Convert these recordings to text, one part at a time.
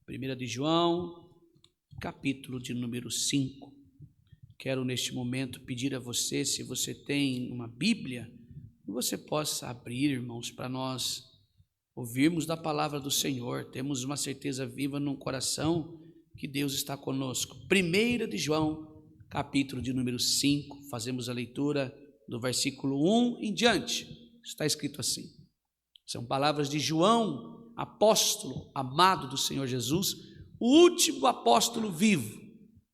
1 de João, capítulo de número 5. Quero neste momento pedir a você, se você tem uma Bíblia, que você possa abrir, irmãos, para nós ouvirmos da palavra do Senhor. Temos uma certeza viva no coração que Deus está conosco. 1 de João, capítulo de número 5, fazemos a leitura do versículo 1 em diante. Está escrito assim: são palavras de João, apóstolo amado do Senhor Jesus, o último apóstolo vivo.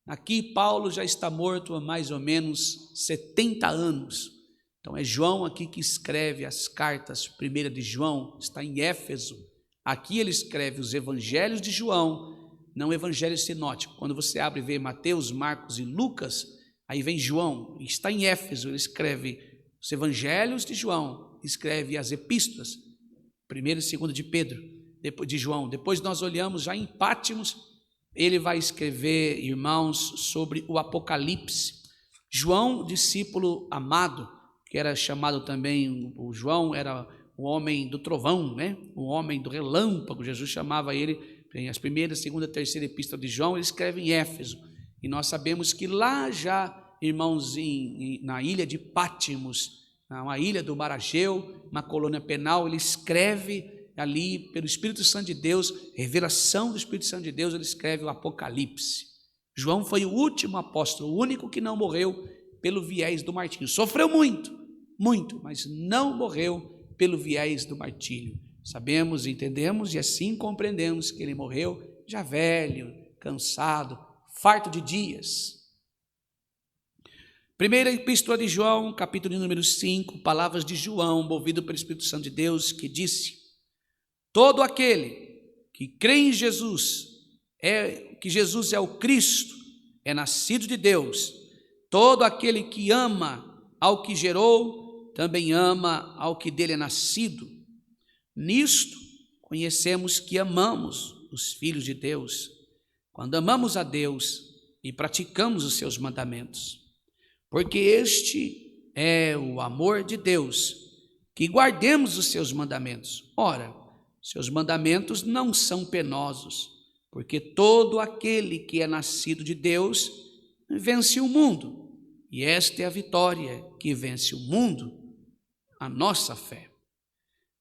Aqui Paulo já está morto há mais ou menos 70 anos. Então é João aqui que escreve as cartas. 1 de João está em Éfeso. Aqui ele escreve os evangelhos de João, não evangelho sinótico. Quando você abre e vê Mateus, Marcos e Lucas, aí vem João, está em Éfeso, ele escreve os evangelhos de João, escreve as epístolas, 1º e 2º de Pedro, depois de João. Depois nós olhamos já em Pátimos, ele vai escrever, irmãos, sobre o Apocalipse. João, discípulo amado, que era chamado também, o João era o homem do trovão, né? O homem do relâmpago, Jesus chamava ele. Em as 1ª, 2ª, 3ª epístola de João, ele escreve em Éfeso, e nós sabemos que lá já, irmãos, na ilha de Pátimos, uma ilha do Mar Egeu, uma colônia penal, ele escreve ali, pelo Espírito Santo de Deus, revelação do Espírito Santo de Deus, ele escreve o Apocalipse. João foi o último apóstolo, o único que não morreu pelo viés do martírio. Sofreu muito, mas não morreu pelo viés do martírio. Sabemos, entendemos e assim compreendemos que ele morreu já velho, cansado, farto de dias. Primeira epístola de João, capítulo número 5, palavras de João, movido pelo Espírito Santo de Deus, que disse: todo aquele que crê em Jesus, que Jesus é o Cristo, é nascido de Deus. Todo aquele que ama ao que gerou, também ama ao que dele é nascido. Nisto conhecemos que amamos os filhos de Deus, quando amamos a Deus e praticamos os seus mandamentos. Porque este é o amor de Deus, que guardemos os seus mandamentos. Ora, seus mandamentos não são penosos, porque todo aquele que é nascido de Deus vence o mundo. E esta é a vitória que vence o mundo, a nossa fé.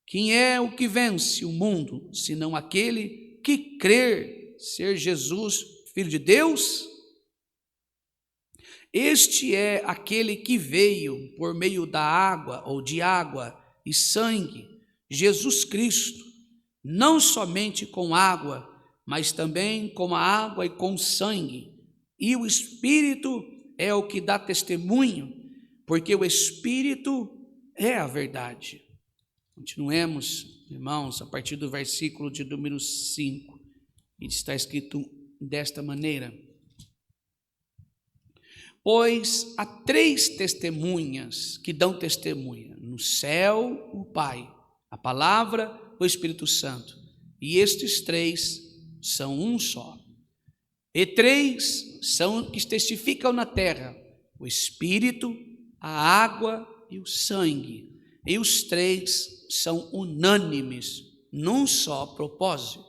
Quem é o que vence o mundo, senão aquele que crer ser Jesus, Filho de Deus? Este é aquele que veio por meio da água, ou de água e sangue, Jesus Cristo, não somente com água, mas também com a água e com sangue. E o Espírito é o que dá testemunho, porque o Espírito é a verdade. Continuemos, irmãos, a partir do versículo de número 5, e está escrito desta maneira: pois há 3 testemunhas que dão testemunha, no céu o Pai, a palavra, o Espírito Santo, e estes 3 são um só. E 3 são que testificam na terra: o Espírito, a água e o sangue. E os 3 são unânimes num só propósito.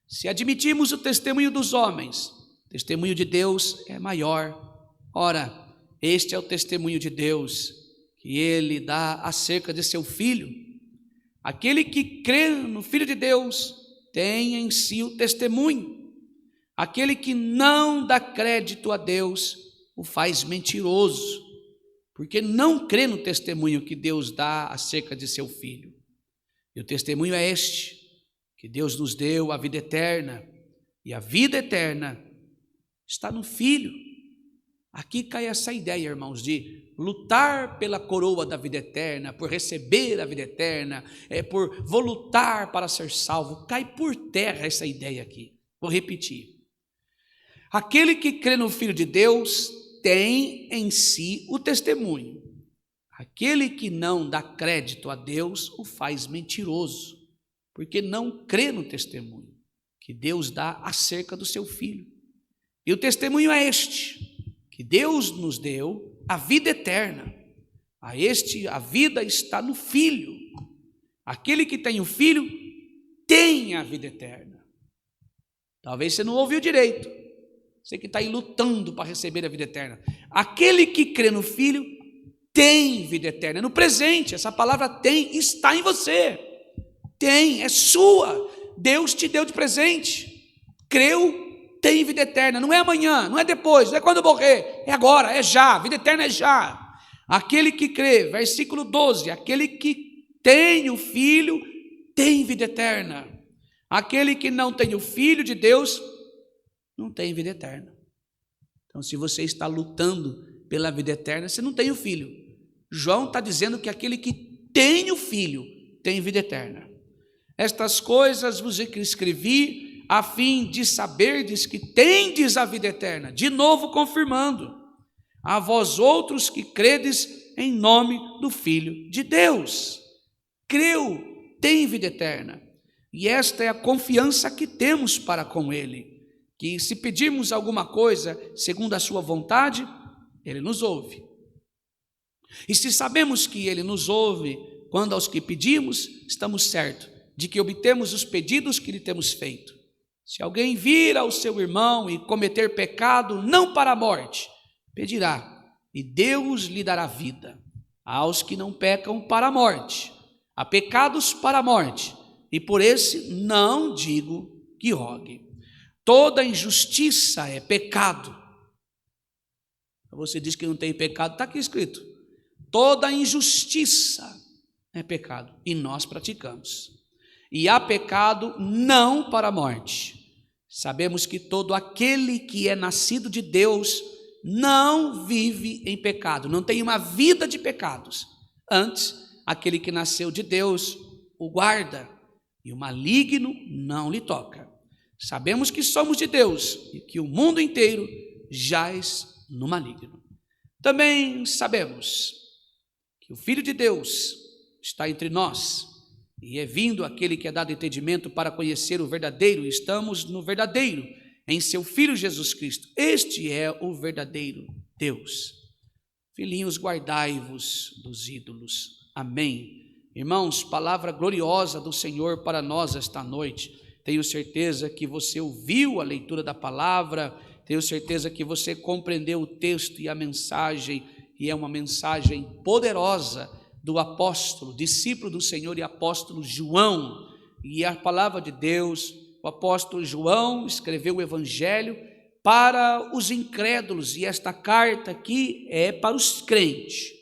Se admitirmos o testemunho dos homens, o testemunho de Deus é maior. Ora, este é o testemunho de Deus, que ele dá acerca de seu Filho. Aquele que crê no Filho de Deus tem em si o testemunho. Aquele que não dá crédito a Deus o faz mentiroso, porque não crê no testemunho que Deus dá acerca de seu Filho. E o testemunho é este: que Deus nos deu a vida eterna, e a vida eterna está no Filho. Aqui cai essa ideia, irmãos, de lutar pela coroa da vida eterna, por receber a vida eterna, vou lutar para ser salvo. Cai por terra essa ideia aqui. Vou repetir: aquele que crê no Filho de Deus tem em si o testemunho. Aquele que não dá crédito a Deus o faz mentiroso, porque não crê no testemunho que Deus dá acerca do seu Filho. E o testemunho é este: que Deus nos deu a vida eterna. A vida está no Filho. Aquele que tem o Filho tem a vida eterna. Talvez você não ouviu direito. Você que está aí lutando para receber a vida eterna. Aquele que crê no Filho tem vida eterna. No presente, essa palavra tem, está em você. Tem, é sua. Deus te deu de presente. Creu, tem vida eterna. Não é amanhã, não é depois, não é quando morrer. É agora, é já. Vida eterna é já. Aquele que crê, versículo 12, aquele que tem o Filho tem vida eterna. Aquele que não tem o Filho de Deus não tem vida eterna. Então, se você está lutando pela vida eterna, você não tem o Filho. João está dizendo que aquele que tem o Filho tem vida eterna. Estas coisas vos escrevi a fim de saberdes que tendes a vida eterna. De novo confirmando. A vós outros que credes em nome do Filho de Deus. Creu, tem vida eterna. E esta é a confiança que temos para com Ele. Que se pedirmos alguma coisa segundo a sua vontade, Ele nos ouve. E se sabemos que Ele nos ouve quando aos que pedimos, estamos certos de que obtemos os pedidos que lhe temos feito. Se alguém vir ao seu irmão e cometer pecado, não para a morte, pedirá, e Deus lhe dará vida. Aos que não pecam para a morte, há pecados para a morte, e por esse não digo que rogue. Toda injustiça é pecado. Você diz que não tem pecado, está aqui escrito. Toda injustiça é pecado, e nós praticamos. E há pecado não para a morte. Sabemos que todo aquele que é nascido de Deus não vive em pecado, não tem uma vida de pecados. Antes, aquele que nasceu de Deus o guarda, e o maligno não lhe toca. Sabemos que somos de Deus e que o mundo inteiro jaz no maligno. Também sabemos que o Filho de Deus está entre nós, e é vindo aquele que é dado entendimento para conhecer o verdadeiro. Estamos no verdadeiro, em seu Filho Jesus Cristo. Este é o verdadeiro Deus. Filhinhos, guardai-vos dos ídolos. Amém. Irmãos, palavra gloriosa do Senhor para nós esta noite. Tenho certeza que você ouviu a leitura da palavra, tenho certeza que você compreendeu o texto e a mensagem, e é uma mensagem poderosa do apóstolo, discípulo do Senhor e apóstolo João. E a palavra de Deus, o apóstolo João escreveu o evangelho para os incrédulos, e esta carta aqui é para os crentes.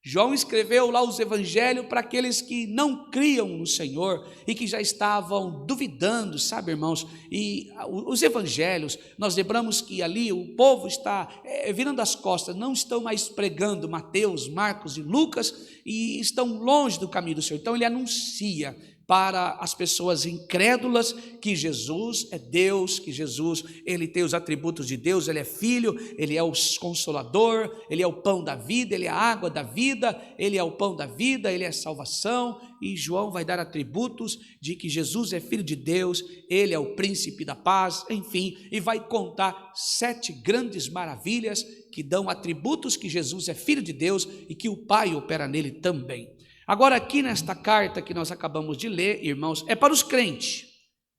João escreveu lá os evangelhos para aqueles que não criam no Senhor e que já estavam duvidando, sabe, irmãos? E os evangelhos, nós lembramos que ali o povo está virando as costas, não estão mais pregando Mateus, Marcos e Lucas, e estão longe do caminho do Senhor. Então ele anuncia para as pessoas incrédulas que Jesus é Deus, que Jesus, ele tem os atributos de Deus, ele é Filho, ele é o Consolador, ele é o pão da vida, ele é a água da vida, ele é o pão da vida, ele é a salvação. E João vai dar atributos de que Jesus é Filho de Deus, ele é o príncipe da paz, enfim, e vai contar 7 grandes maravilhas que dão atributos que Jesus é Filho de Deus e que o Pai opera nele também. Agora, aqui nesta carta que nós acabamos de ler, irmãos, é para os crentes.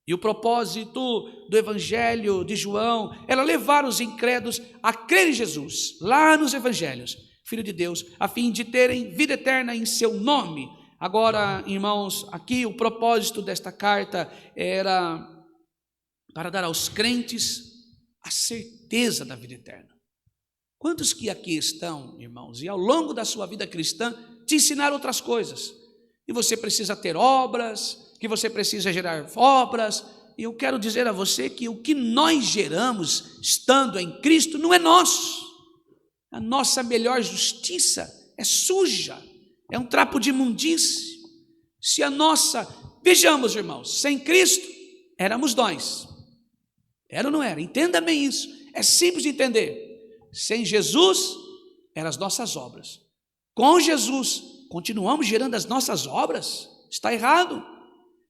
E o propósito do evangelho de João era levar os incrédulos a crer em Jesus, lá nos evangelhos, Filho de Deus, a fim de terem vida eterna em seu nome. Agora, irmãos, aqui o propósito desta carta era para dar aos crentes a certeza da vida eterna. Quantos que aqui estão, irmãos, e ao longo da sua vida cristã, te ensinar outras coisas, e você precisa ter obras, que você precisa gerar obras, e eu quero dizer a você que o que nós geramos estando em Cristo não é nosso. A nossa melhor justiça é suja, é um trapo de imundície. Se a nossa, vejamos, irmãos, sem Cristo éramos nós, era ou não era? Entenda bem isso, é simples de entender. Sem Jesus eram as nossas obras. Com Jesus, continuamos gerando as nossas obras? Está errado.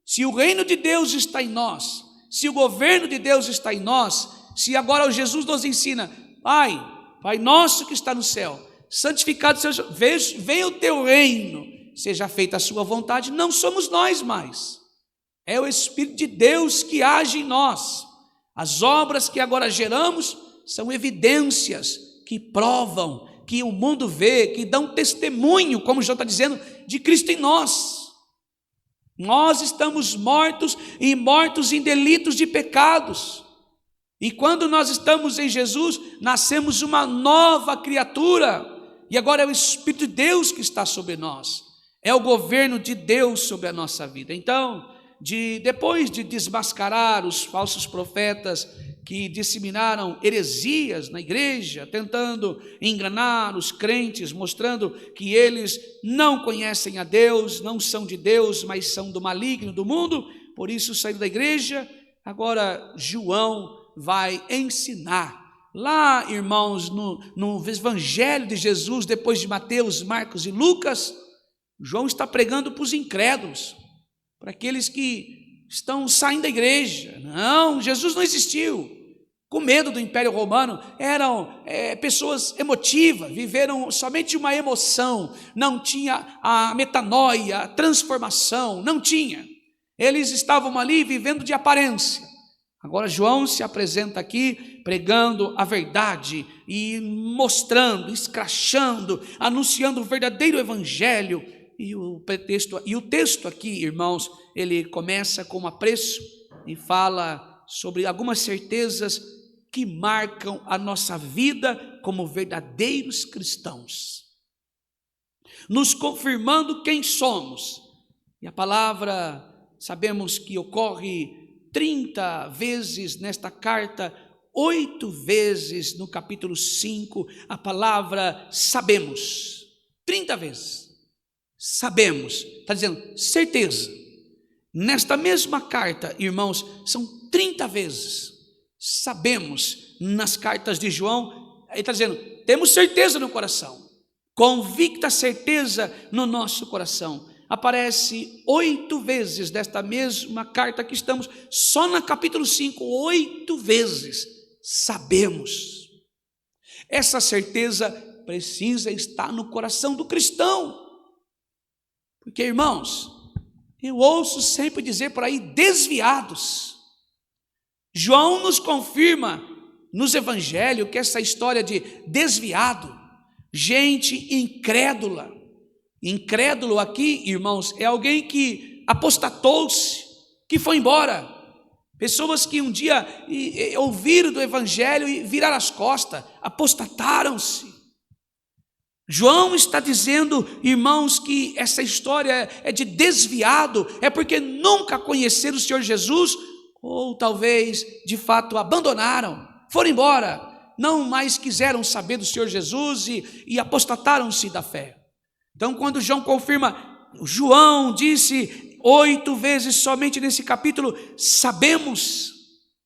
Se o reino de Deus está em nós, se o governo de Deus está em nós, se agora o Jesus nos ensina, Pai nosso que está no céu, santificado seja, venha o teu reino, seja feita a sua vontade, não somos nós mais, é o Espírito de Deus que age em nós. As obras que agora geramos são evidências que provam, que o mundo vê, que dão testemunho, como João está dizendo, de Cristo em nós. Nós estamos mortos e mortos em delitos de pecados. E quando nós estamos em Jesus, nascemos uma nova criatura. E agora é o Espírito de Deus que está sobre nós. É o governo de Deus sobre a nossa vida. Então, depois de desmascarar os falsos profetas que disseminaram heresias na igreja, tentando enganar os crentes, mostrando que eles não conhecem a Deus, não são de Deus, mas são do maligno do mundo, por isso saíram da igreja. Agora João vai ensinar. Lá, irmãos, no Evangelho de Jesus, depois de Mateus, Marcos e Lucas, João está pregando para os incrédulos, para aqueles que estão saindo da igreja. Não, Jesus não existiu. Com medo do Império Romano, eram pessoas emotivas, viveram somente uma emoção, não tinha a metanoia, a transformação, não tinha. Eles estavam ali vivendo de aparência. Agora João se apresenta aqui pregando a verdade e mostrando, escrachando, anunciando o verdadeiro evangelho. E o texto aqui, irmãos, ele começa com um apreço e fala sobre algumas certezas que marcam a nossa vida como verdadeiros cristãos, nos confirmando quem somos. E a palavra, sabemos que ocorre 30 vezes nesta carta, 8 vezes no capítulo 5, a palavra sabemos, 30 vezes, sabemos, está dizendo certeza. Nesta mesma carta, irmãos, são 30 vezes, sabemos. Nas cartas de João, ele está dizendo, temos certeza no coração, convicta certeza no nosso coração. Aparece 8 vezes desta mesma carta que estamos, só no capítulo 5, 8 vezes, sabemos. Essa certeza precisa estar no coração do cristão, porque, irmãos, eu ouço sempre dizer por aí, desviados. João nos confirma nos evangelhos que essa história de desviado, gente incrédula, incrédulo aqui, irmãos, é alguém que apostatou-se, que foi embora. Pessoas que um dia ouviram do evangelho e viraram as costas, apostataram-se. João está dizendo, irmãos, que essa história é de desviado, é porque nunca conheceram o Senhor Jesus, ou talvez de fato abandonaram, foram embora, não mais quiseram saber do Senhor Jesus e apostataram-se da fé. Então, quando João confirma, João disse 8 vezes somente nesse capítulo, sabemos,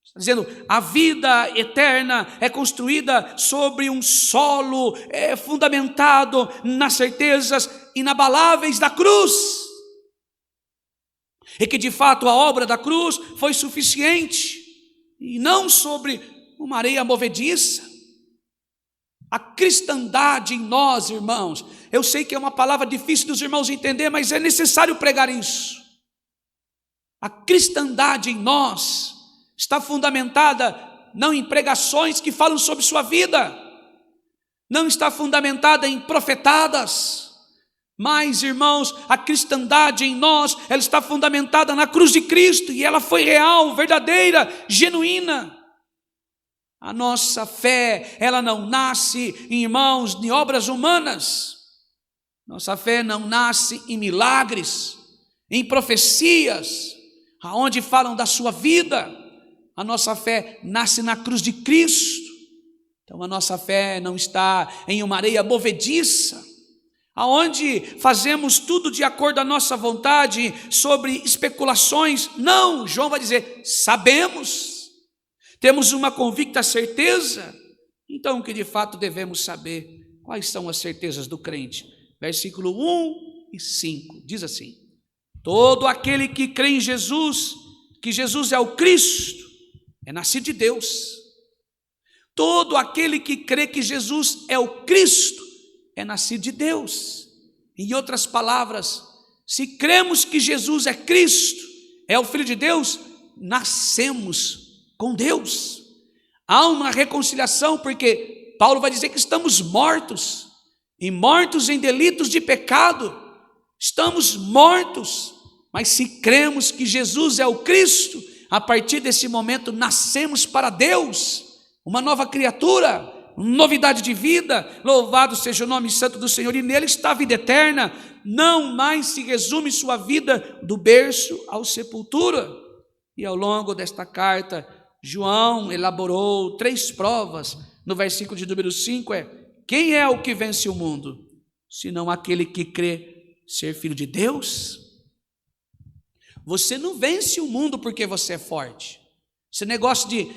está dizendo, a vida eterna é construída sobre um solo fundamentado nas certezas inabaláveis da cruz, e que de fato a obra da cruz foi suficiente, e não sobre uma areia movediça. A cristandade em nós, irmãos, eu sei que é uma palavra difícil dos irmãos entender, mas é necessário pregar isso. A cristandade em nós está fundamentada não em pregações que falam sobre sua vida, não está fundamentada em profetadas, mas, irmãos, a cristandade em nós, ela está fundamentada na cruz de Cristo, e ela foi real, verdadeira, genuína. A nossa fé, ela não nasce, irmãos, em obras humanas. Nossa fé não nasce em milagres, em profecias, aonde falam da sua vida. A nossa fé nasce na cruz de Cristo. Então a nossa fé não está em uma areia movediça, aonde fazemos tudo de acordo à nossa vontade, sobre especulações. Não, João vai dizer, sabemos. Temos uma convicta certeza, então o que de fato devemos saber? Quais são as certezas do crente? Versículo 1 e 5, diz assim, todo aquele que crê em Jesus, que Jesus é o Cristo, é nascido de Deus. Todo aquele que crê que Jesus é o Cristo, é nascido de Deus. Em outras palavras, se cremos que Jesus é Cristo, é o Filho de Deus, nascemos com Deus. Há uma reconciliação, porque Paulo vai dizer que estamos mortos, e mortos em delitos de pecado. Estamos mortos, mas se cremos que Jesus é o Cristo, a partir desse momento nascemos para Deus, uma nova criatura, novidade de vida. Louvado seja o nome santo do Senhor, e nele está a vida eterna. Não mais se resume sua vida do berço à sepultura. E ao longo desta carta, João elaborou 3 provas. No versículo de número 5 quem é o que vence o mundo? Senão aquele que crê ser filho de Deus. Você não vence o mundo porque você é forte. Esse negócio de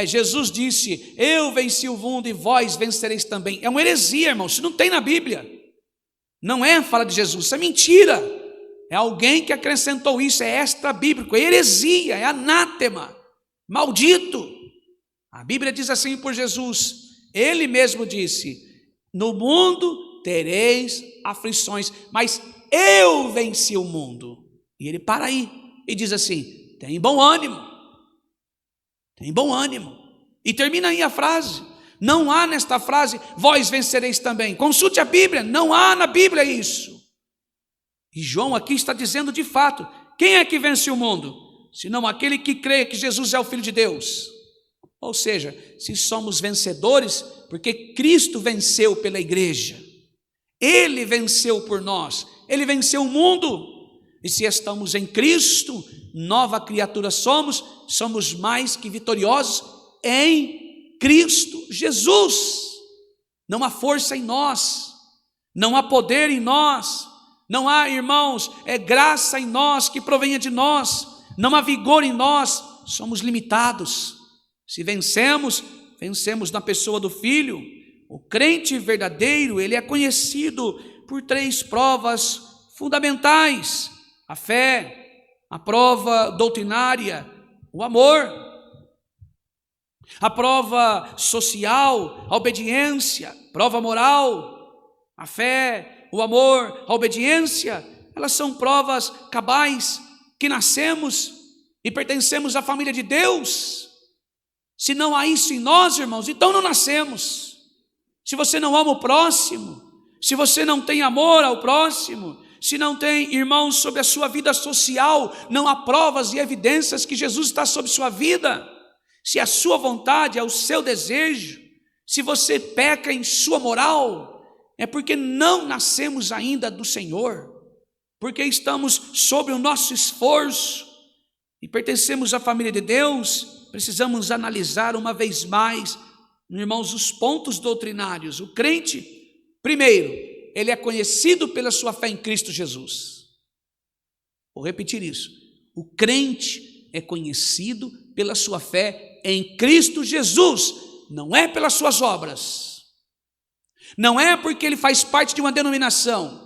Jesus disse, eu venci o mundo e vós vencereis também, é uma heresia, irmão. Isso não tem na Bíblia. Não é fala de Jesus, isso é mentira. É alguém que acrescentou isso, é extra bíblico, é heresia, é anátema, maldito. A Bíblia diz assim por Jesus, ele mesmo disse, no mundo tereis aflições, mas eu venci o mundo. E ele para aí e diz assim, tem bom ânimo, tem bom ânimo. E termina aí a frase, não há nesta frase, vós vencereis também. Consulte a Bíblia, não há na Bíblia isso. E João aqui está dizendo de fato, quem é que vence o mundo? Senão aquele que crê que Jesus é o Filho de Deus. Ou seja, se somos vencedores, porque Cristo venceu pela igreja, Ele venceu por nós, Ele venceu o mundo. E se estamos em Cristo, nova criatura somos mais que vitoriosos em Cristo Jesus. Não há força em nós, não há poder em nós, não há, irmãos, graça em nós que provenha de nós, não há vigor em nós, somos limitados. Se vencemos na pessoa do Filho. O crente verdadeiro, ele é conhecido por 3 provas fundamentais: a fé, a prova doutrinária, o amor. A prova social, a obediência, prova moral, a fé, o amor, a obediência, elas são provas cabais que nascemos e pertencemos à família de Deus. Se não há isso em nós, irmãos, então não nascemos. Se você não ama o próximo, se você não tem amor ao próximo, se não tem, irmãos, sobre a sua vida social, não há provas e evidências que Jesus está sobre sua vida. Se a sua vontade é o seu desejo, se você peca em sua moral, é porque não nascemos ainda do Senhor, porque estamos sobre o nosso esforço e pertencemos à família de Deus. Precisamos analisar uma vez mais, irmãos, os pontos doutrinários. O crente, primeiro, ele é conhecido pela sua fé em Cristo Jesus. Vou repetir isso. O crente é conhecido pela sua fé em Cristo Jesus, não é pelas suas obras, não é porque ele faz parte de uma denominação,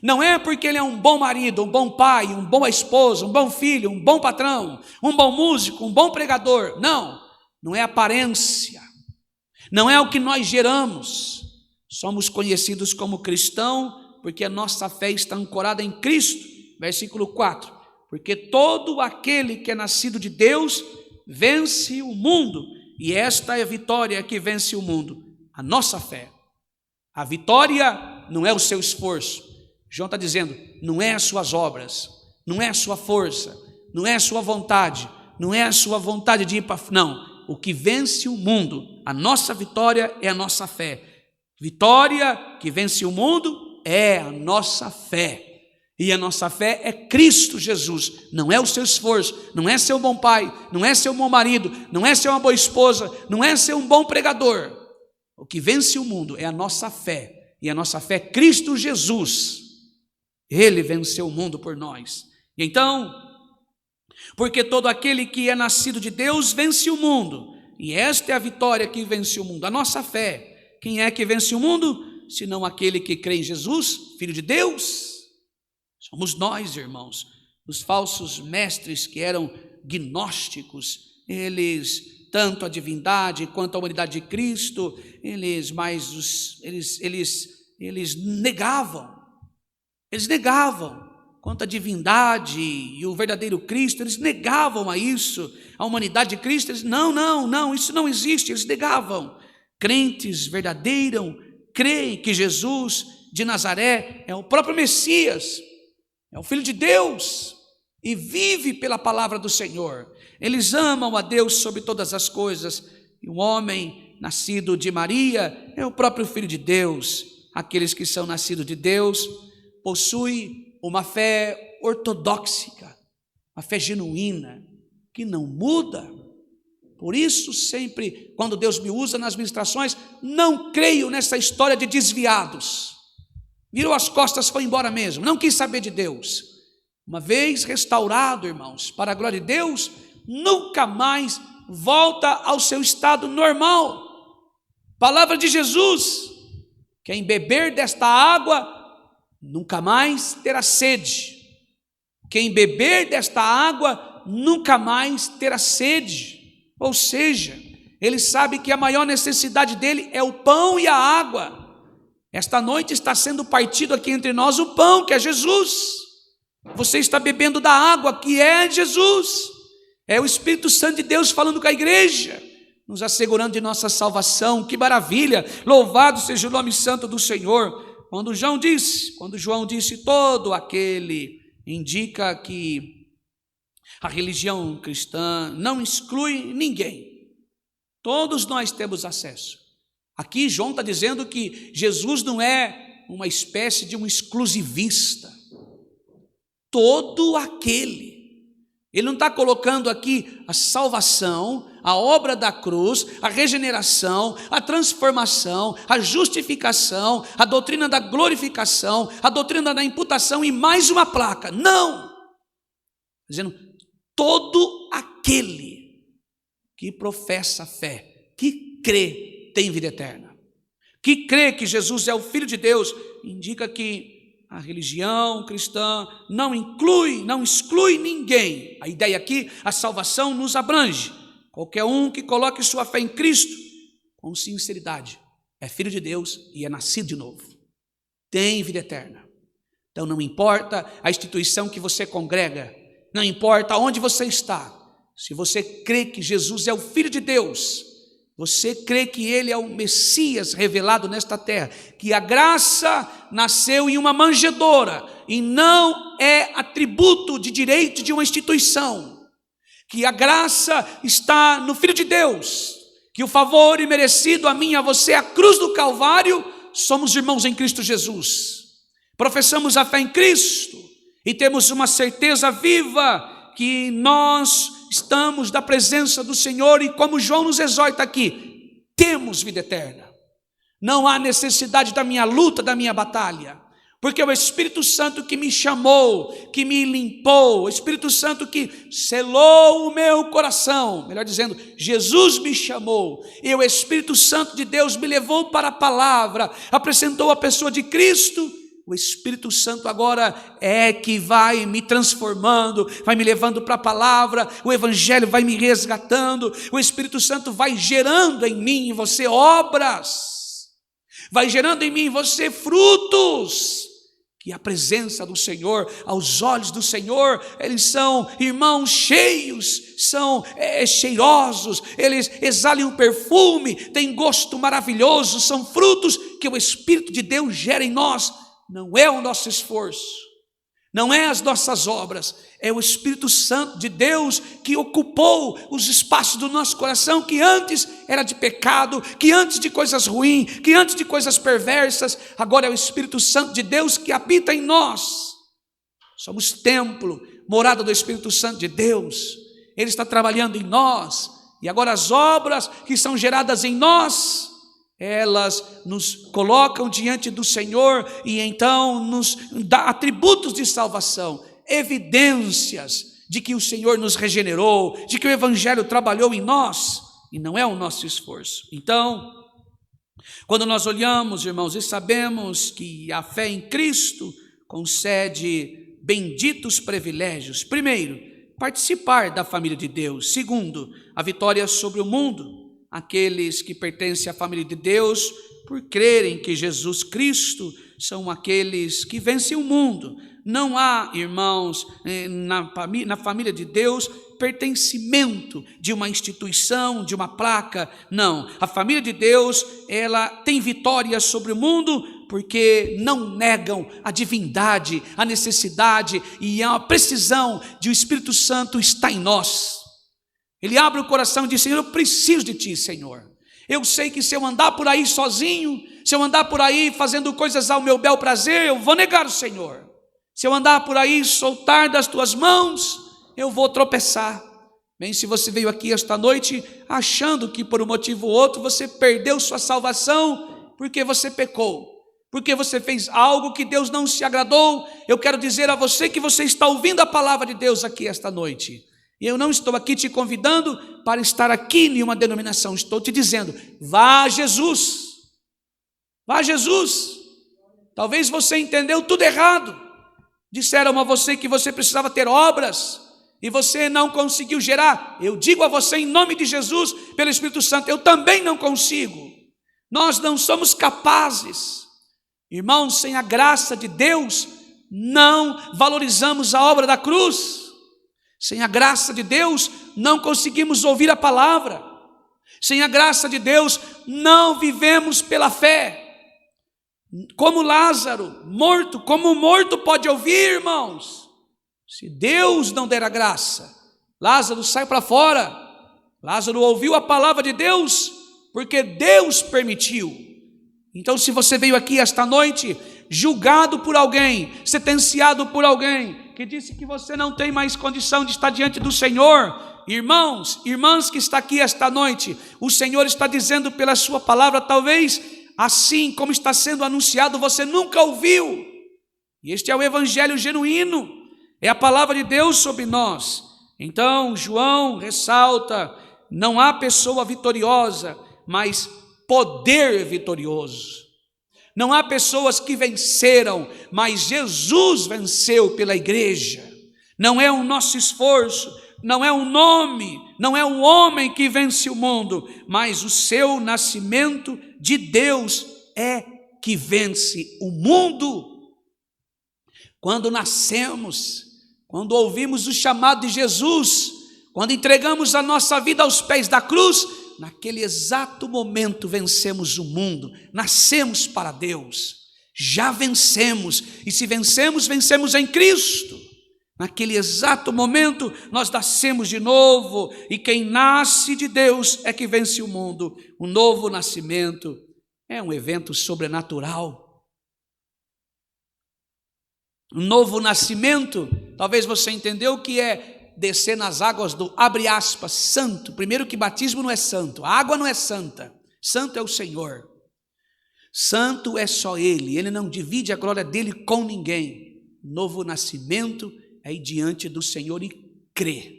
não é porque ele é um bom marido, um bom pai, um bom esposo, um bom filho, um bom patrão, um bom músico, um bom pregador. Não é aparência, não é o que nós geramos. Somos conhecidos como cristão porque a nossa fé está ancorada em Cristo. Versículo 4, porque todo aquele que é nascido de Deus vence o mundo, e esta é a vitória que vence o mundo, a nossa fé. A vitória não é o seu esforço. João está dizendo, não é as suas obras, não é a sua força, não é a sua vontade, não é a sua vontade de ir para... Não, o que vence o mundo, a nossa vitória é a nossa fé. Vitória que vence o mundo é a nossa fé. E a nossa fé é Cristo Jesus, não é o seu esforço, não é ser um bom pai, não é ser um bom marido, não é ser uma boa esposa, não é ser um bom pregador. O que vence o mundo é a nossa fé, e a nossa fé é Cristo Jesus. Ele venceu o mundo por nós. E então, porque todo aquele que é nascido de Deus vence o mundo, e esta é a vitória que vence o mundo, a nossa fé. Quem é que vence o mundo? Senão aquele que crê em Jesus, Filho de Deus. Somos nós, irmãos. Os falsos mestres que eram gnósticos, eles, tanto a divindade quanto a humanidade de Cristo, eles negavam. Eles negavam. quanto à divindade e o verdadeiro Cristo, eles negavam a isso, a humanidade de Cristo, eles, não, isso não existe, eles negavam. Crentes verdadeiros creem que Jesus de Nazaré é o próprio Messias, é o Filho de Deus, e vive pela palavra do Senhor. Eles amam a Deus sobre todas as coisas, e o homem nascido de Maria é o próprio Filho de Deus. Aqueles que são nascidos de Deus possuem uma fé ortodoxa, uma fé genuína, que não muda. Por isso, sempre, quando Deus me usa nas ministrações, não creio nessa história de desviados. Virou as costas, foi embora mesmo, não quis saber de Deus. Uma vez restaurado, irmãos, para a glória de Deus, nunca mais volta ao seu estado normal. Palavra de Jesus: quem beber desta água nunca mais terá sede. Quem beber desta água nunca mais terá sede. Ou seja, ele sabe que a maior necessidade dele é o pão e a água. Esta noite está sendo partido aqui entre nós o pão, que é Jesus. Você está bebendo da água, que é Jesus. É o Espírito Santo de Deus falando com a igreja, nos assegurando de nossa salvação. Que maravilha, louvado seja o nome santo do Senhor. Quando João disse todo aquele, indica que a religião cristã não exclui ninguém, todos nós temos acesso. Aqui João está dizendo que Jesus não é uma espécie de um exclusivista, todo aquele, ele não está colocando aqui a salvação, a obra da cruz, a regeneração, a transformação, a justificação, a doutrina da glorificação, a doutrina da imputação e mais uma placa. Não! Dizendo, todo aquele que professa a fé, que crê, tem vida eterna, que crê que Jesus é o Filho de Deus, indica que a religião cristã não exclui ninguém. A ideia aqui, a salvação nos abrange. Qualquer um que coloque sua fé em Cristo, com sinceridade, é filho de Deus e é nascido de novo, tem vida eterna. Então não importa a instituição que você congrega, não importa onde você está, se você crê que Jesus é o Filho de Deus, você crê que Ele é o Messias revelado nesta terra, que a graça nasceu em uma manjedoura e não é atributo de direito de uma instituição, que a graça está no Filho de Deus, que o favor imerecido a mim e a você, a cruz do Calvário, somos irmãos em Cristo Jesus, professamos a fé em Cristo e temos uma certeza viva que nós estamos da presença do Senhor e, como João nos exorta aqui, temos vida eterna. Não há necessidade da minha luta, da minha batalha, porque é o Espírito Santo que me chamou, que me limpou, o Espírito Santo que selou o meu coração, melhor dizendo, Jesus me chamou, e o Espírito Santo de Deus me levou para a palavra, apresentou a pessoa de Cristo. O Espírito Santo agora é que vai me transformando, vai me levando para a palavra, o Evangelho vai me resgatando, o Espírito Santo vai gerando em mim e você obras, vai gerando em mim e você frutos, que a presença do Senhor, aos olhos do Senhor, eles são, irmãos, cheios, são cheirosos, eles exalam um perfume, têm gosto maravilhoso, são frutos que o Espírito de Deus gera em nós. Não é o nosso esforço, não é as nossas obras, é o Espírito Santo de Deus que ocupou os espaços do nosso coração, que antes era de pecado, que antes de coisas ruins, que antes de coisas perversas, agora é o Espírito Santo de Deus que habita em nós. Somos templo, morada do Espírito Santo de Deus, Ele está trabalhando em nós, e agora as obras que são geradas em nós, elas nos colocam diante do Senhor e então nos dá atributos de salvação, evidências de que o Senhor nos regenerou, de que o Evangelho trabalhou em nós, e não é o nosso esforço. Então, quando nós olhamos, irmãos, e sabemos que a fé em Cristo concede benditos privilégios. Primeiro, participar da família de Deus. Segundo, a vitória sobre o mundo. Aqueles que pertencem à família de Deus, por crerem que Jesus Cristo, são aqueles que vencem o mundo. Não há, irmãos, na família de Deus, pertencimento de uma instituição, de uma placa. Não, a família de Deus, ela tem vitória sobre o mundo, porque não negam a divindade, a necessidade e a precisão de o Espírito Santo estar em nós. Ele abre o coração e diz: Senhor, eu preciso de Ti, Senhor. Eu sei que se eu andar por aí sozinho, se eu andar por aí fazendo coisas ao meu bel prazer, eu vou negar o Senhor. Se eu andar por aí soltar das Tuas mãos, eu vou tropeçar. Bem, se você veio aqui esta noite achando que por um motivo ou outro você perdeu sua salvação porque você pecou, porque você fez algo que Deus não se agradou, eu quero dizer a você que você está ouvindo a palavra de Deus aqui esta noite. E eu não estou aqui te convidando para estar aqui em uma denominação, estou te dizendo: vá a Jesus, vá a Jesus. Talvez você entendeu tudo errado, disseram a você que você precisava ter obras, e você não conseguiu gerar. Eu digo a você em nome de Jesus, pelo Espírito Santo, eu também não consigo. Nós não somos capazes, irmãos, sem a graça de Deus, não valorizamos a obra da cruz. Sem a graça de Deus, não conseguimos ouvir a palavra. Sem a graça de Deus, não vivemos pela fé. Como Lázaro, morto, como o morto pode ouvir, irmãos? Se Deus não der a graça, Lázaro sai para fora. Lázaro ouviu a palavra de Deus, porque Deus permitiu. Então, se você veio aqui esta noite, julgado por alguém, sentenciado por alguém, que disse que você não tem mais condição de estar diante do Senhor, irmãos, irmãs que está aqui esta noite, o Senhor está dizendo pela sua palavra, talvez assim como está sendo anunciado, você nunca ouviu. E este é o evangelho genuíno, é a palavra de Deus sobre nós. Então João ressalta: não há pessoa vitoriosa, mas poder vitorioso. Não há pessoas que venceram, mas Jesus venceu pela igreja. Não é o nosso esforço, não é um nome, não é um homem que vence o mundo, mas o seu nascimento de Deus é que vence o mundo. Quando nascemos, quando ouvimos o chamado de Jesus, quando entregamos a nossa vida aos pés da cruz, naquele exato momento vencemos o mundo, nascemos para Deus, já vencemos, e se vencemos, vencemos em Cristo. Naquele exato momento nós nascemos de novo, e quem nasce de Deus é que vence o mundo. O novo nascimento é um evento sobrenatural. O novo nascimento, talvez você entendeu que é descer nas águas do, abre aspas, santo. Primeiro que batismo não é santo, a água não é santa, santo é o Senhor. Santo é só Ele, Ele não divide a glória dEle com ninguém. Novo nascimento é ir diante do Senhor e crer,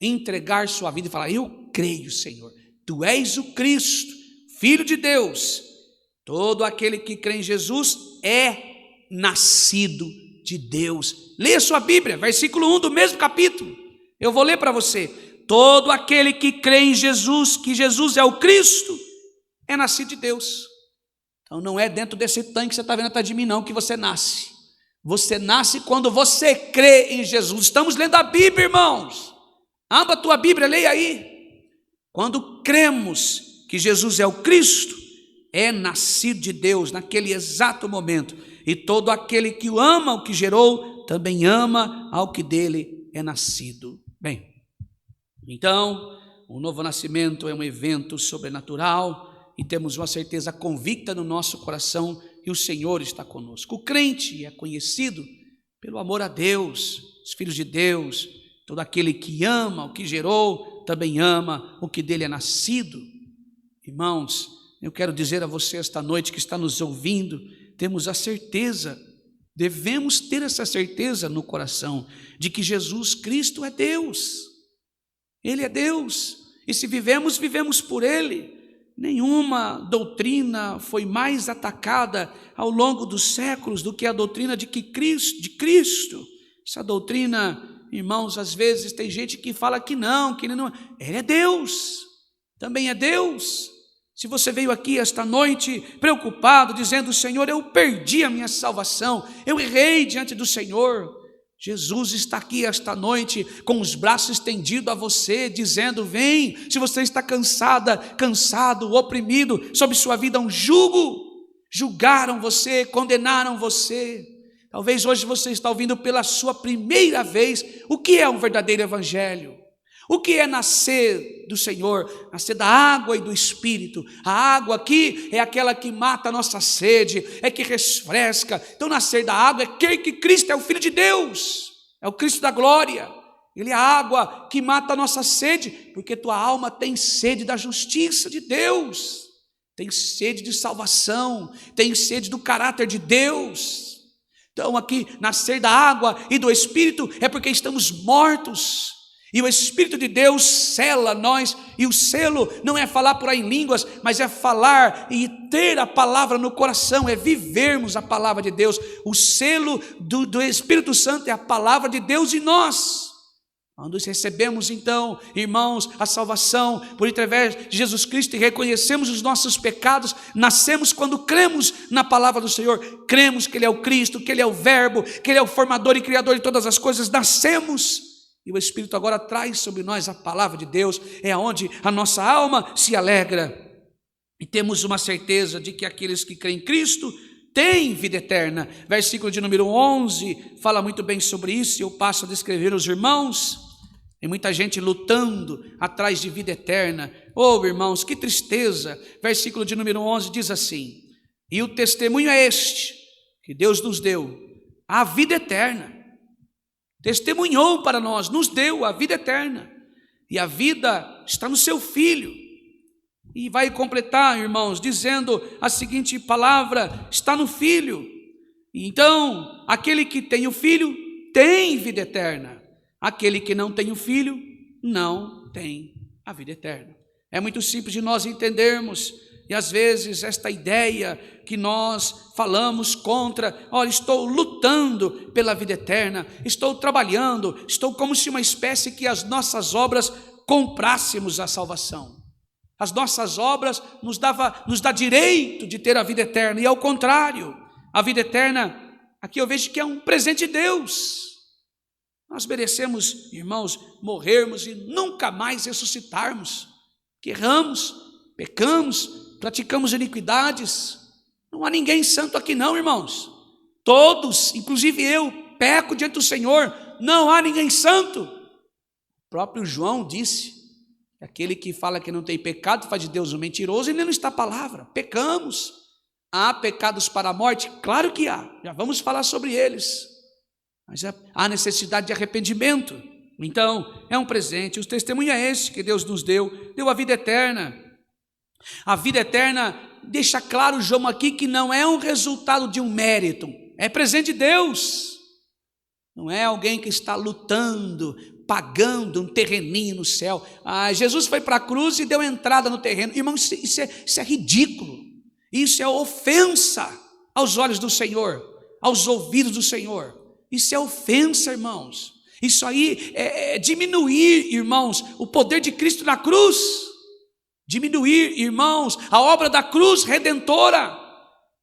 entregar sua vida e falar: eu creio, Senhor, Tu és o Cristo, Filho de Deus. Todo aquele que crê em Jesus é nascido de Deus. Leia sua Bíblia, versículo 1 do mesmo capítulo. Eu vou ler para você. Todo aquele que crê em Jesus, que Jesus é o Cristo, é nascido de Deus. Então não é dentro desse tanque que você está vendo atrás de mim não que você nasce. Você nasce quando você crê em Jesus. Estamos lendo a Bíblia, irmãos. Abra a tua Bíblia, leia aí. Quando cremos que Jesus é o Cristo, é nascido de Deus naquele exato momento. E todo aquele que o ama, o que gerou, também ama ao que dele é nascido. Bem, então, o novo nascimento é um evento sobrenatural e temos uma certeza convicta no nosso coração que o Senhor está conosco. O crente é conhecido pelo amor a Deus, os filhos de Deus. Todo aquele que ama o que gerou, também ama o que dele é nascido. Irmãos, eu quero dizer a você esta noite que está nos ouvindo, temos a certeza, devemos ter essa certeza no coração, de que Jesus Cristo é Deus. Ele é Deus, e se vivemos, vivemos por Ele. Nenhuma doutrina foi mais atacada ao longo dos séculos do que a doutrina de Cristo. Essa doutrina, irmãos, às vezes tem gente que fala que não, Ele é Deus, também é Deus. Se você veio aqui esta noite preocupado, dizendo: Senhor, eu perdi a minha salvação, eu errei diante do Senhor, Jesus está aqui esta noite com os braços estendidos a você, dizendo: vem. Se você está cansada, cansado, oprimido, sobre sua vida um jugo, julgaram você, condenaram você. Talvez hoje você está ouvindo pela sua primeira vez o que é um verdadeiro evangelho. O que é nascer do Senhor? Nascer da água e do Espírito. A água aqui é aquela que mata a nossa sede, é que refresca. Então nascer da água é crer que Cristo é o Filho de Deus, é o Cristo da glória. Ele é a água que mata a nossa sede, porque tua alma tem sede da justiça de Deus, tem sede de salvação, tem sede do caráter de Deus. Então aqui, nascer da água e do Espírito é porque estamos mortos. E o Espírito de Deus sela nós, e o selo não é falar por aí em línguas, mas é falar e ter a palavra no coração, é vivermos a palavra de Deus. O selo do Espírito Santo é a palavra de Deus em nós. Quando recebemos então, irmãos, a salvação por através de Jesus Cristo e reconhecemos os nossos pecados, nascemos quando cremos na palavra do Senhor, cremos que Ele é o Cristo, que Ele é o Verbo, que Ele é o formador e criador de todas as coisas, nascemos. E o Espírito agora traz sobre nós a palavra de Deus, é onde a nossa alma se alegra. E temos uma certeza de que aqueles que creem em Cristo têm vida eterna. Versículo de número 11 fala muito bem sobre isso, e eu passo a descrever os irmãos. Tem muita gente lutando atrás de vida eterna. Oh, irmãos, que tristeza. Versículo de número 11 diz assim: e o testemunho é este, que Deus nos deu, a vida eterna. Testemunhou para nós, nos deu a vida eterna, e a vida está no seu Filho. E vai completar, irmãos, dizendo a seguinte palavra: está no Filho. Então, aquele que tem o Filho tem vida eterna, aquele que não tem o Filho não tem a vida eterna. É muito simples de nós entendermos. E às vezes esta ideia que nós falamos contra: olha, estou lutando pela vida eterna, estou trabalhando, estou como se uma espécie que as nossas obras comprássemos a salvação. As nossas obras nos dá direito de ter a vida eterna, e ao contrário, a vida eterna, aqui eu vejo que é um presente de Deus. Nós merecemos, irmãos, morrermos e nunca mais ressuscitarmos, que erramos, pecamos, praticamos iniquidades. Não há ninguém santo aqui não, irmãos. Todos, inclusive eu, peco diante do Senhor. Não há ninguém santo. O próprio João disse: aquele que fala que não tem pecado faz de Deus um mentiroso, e nem está a palavra. Pecamos. Há pecados para a morte? Claro que há, já vamos falar sobre eles. Mas há necessidade de arrependimento. Então, é um presente. O testemunho é esse que Deus nos deu a vida eterna. A vida eterna, deixa claro João aqui, que não é um resultado de um mérito, é presente de Deus. Não é alguém que está lutando, pagando um terreninho no céu. Jesus foi para a cruz e deu entrada no terreno. Irmão, isso é ridículo. Isso é ofensa aos olhos do Senhor, aos ouvidos do Senhor. Isso é ofensa, irmãos. Isso aí é diminuir, irmãos, o poder de Cristo na cruz. Diminuir, irmãos, a obra da cruz redentora.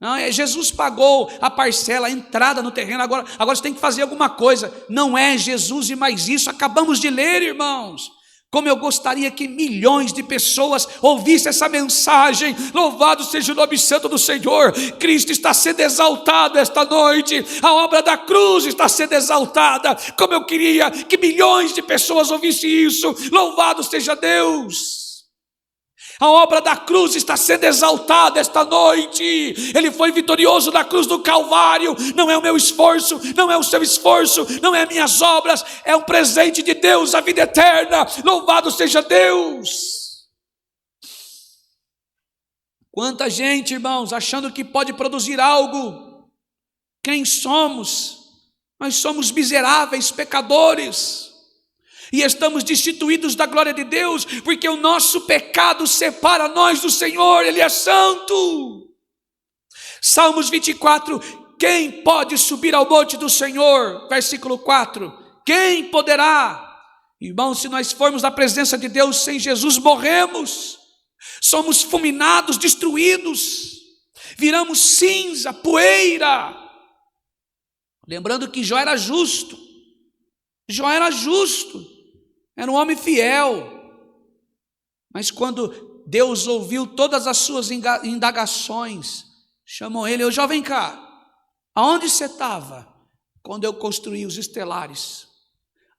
Não, Jesus pagou a parcela, a entrada no terreno. Agora você tem que fazer alguma coisa. Não é Jesus e mais isso. Acabamos de ler, irmãos. Como eu gostaria que milhões de pessoas ouvissem essa mensagem. Louvado seja o nome santo do Senhor. Cristo está sendo exaltado esta noite. A obra da cruz está sendo exaltada. Como eu queria que milhões de pessoas ouvissem isso. Louvado seja Deus. A obra da cruz está sendo exaltada esta noite. Ele foi vitorioso na cruz do Calvário. Não é o meu esforço, não é o seu esforço, não é minhas obras. É um presente de Deus, a vida eterna. Louvado seja Deus. Quanta gente, irmãos, achando que pode produzir algo. Quem somos? Nós somos miseráveis pecadores. E estamos destituídos da glória de Deus, porque o nosso pecado separa nós do Senhor. Ele é santo. Salmos 24, quem pode subir ao monte do Senhor? Versículo 4, quem poderá? Irmãos, se nós formos na presença de Deus sem Jesus, morremos. somos fulminados, destruídos, viramos cinza, poeira. Lembrando que Jó era justo, era um homem fiel, mas quando Deus ouviu todas as suas indagações, chamou ele: ô Jó, vem cá, aonde você estava quando eu construí os estelares?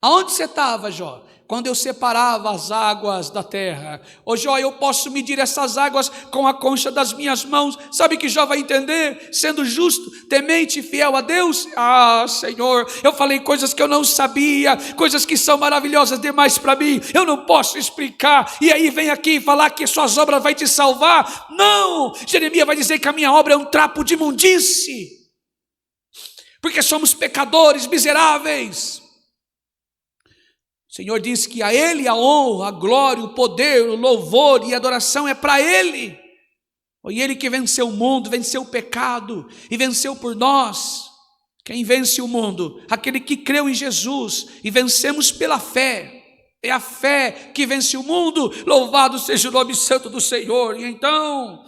Aonde você estava, Jó, quando eu separava as águas da terra? Ô Jó, eu posso medir essas águas com a concha das minhas mãos. Sabe que Jó vai entender? Sendo justo, temente e fiel a Deus. Ah, Senhor, eu falei coisas que eu não sabia, coisas que são maravilhosas demais para mim, eu não posso explicar, e aí vem aqui falar que suas obras vai te salvar? Não, Jeremias vai dizer que a minha obra é um trapo de imundície, porque somos pecadores, miseráveis. O Senhor diz que a Ele a honra, a glória, o poder, o louvor e a adoração é para Ele. Foi Ele que venceu o mundo, venceu o pecado e venceu por nós. Quem vence o mundo? Aquele que creu em Jesus, e vencemos pela fé. É a fé que vence o mundo. Louvado seja o nome santo do Senhor. E então,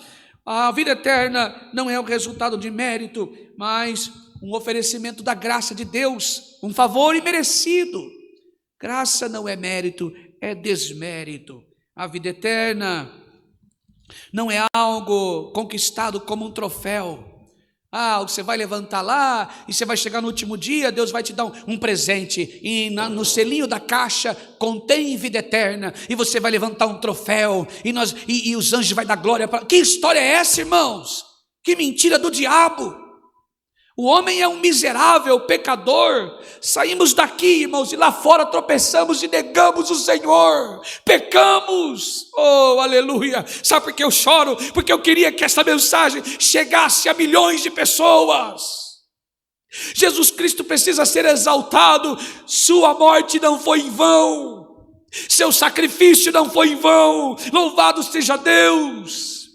a vida eterna não é o resultado de mérito, mas um oferecimento da graça de Deus, um favor imerecido. Graça não é mérito, é desmérito. A vida eterna não é algo conquistado como um troféu. Você vai levantar lá e você vai chegar no último dia, Deus vai te dar um presente, e no selinho da caixa contém vida eterna, e você vai levantar um troféu, e os anjos vai dar glória para... Que história é essa, irmãos? Que mentira do diabo! O homem é um miserável pecador. Saímos daqui, irmãos, e lá fora tropeçamos e negamos o Senhor, pecamos. Oh, aleluia. Sabe por que eu choro? Porque eu queria que essa mensagem chegasse a milhões de pessoas. Jesus Cristo precisa ser exaltado. Sua morte não foi em vão, seu sacrifício não foi em vão. Louvado seja Deus.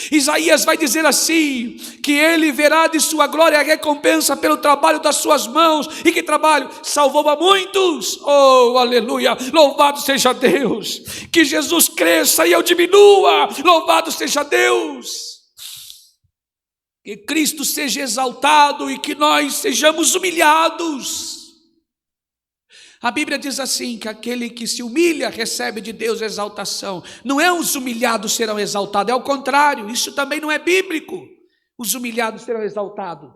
Isaías vai dizer assim, que ele verá de sua glória a recompensa pelo trabalho das suas mãos. E que trabalho? Salvou a muitos. Oh, aleluia, louvado seja Deus. Que Jesus cresça e eu diminua. Louvado seja Deus. Que Cristo seja exaltado e que nós sejamos humilhados. A Bíblia diz assim, que aquele que se humilha recebe de Deus exaltação. Não é os humilhados serão exaltados, é o contrário. Isso também não é bíblico. Os humilhados serão exaltados.